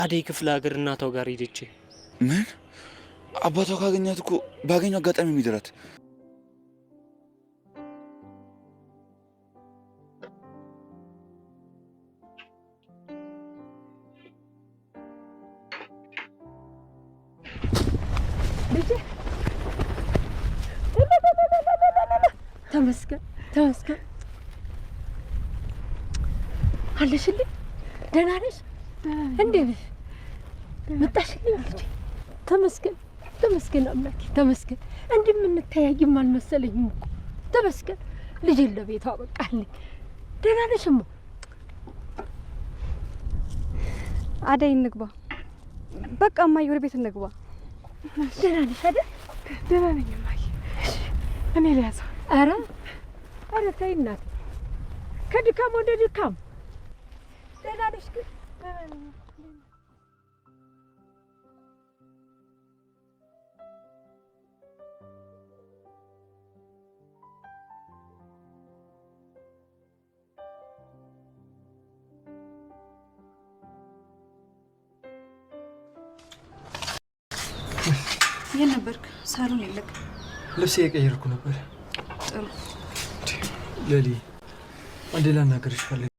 አደይ ክፍለ ሀገር እናቷ ጋር ሄደች። ምን? አባቷ ካገኛት እኮ ባገኘው አጋጣሚ የሚድራት። ተመስገን ተመስገን። አለሽልኝ? ደህና ነሽ? እንዴት ነሽ? መጣሽልኝ ልጄ? ተመስገን ተመስገን አምላኬ ተመስገን። እንዲህ የምንተያይም አልመሰለኝም እኮ። ተመስገን ልጄን ለቤቷ አበቃልኝ። ደህና ነሽማ? አደይ እንግባ። በቃ እማዬ ወደ ቤት እንግባ። ደህና ነሽ አይደል? ደህና ነኝ እማዬ። እኔ ልያዘው። ኧረ ተይ እናቴ፣ ከድካም ወደ ድካም። ደህና ነሽ ግን? የት ነበርክ? ሳሎን የለክ? ልብስ እየቀየርኩ ነበር። ጥሩ። ሌሊ፣ አንዴ ላናገርሽ ፈልጌ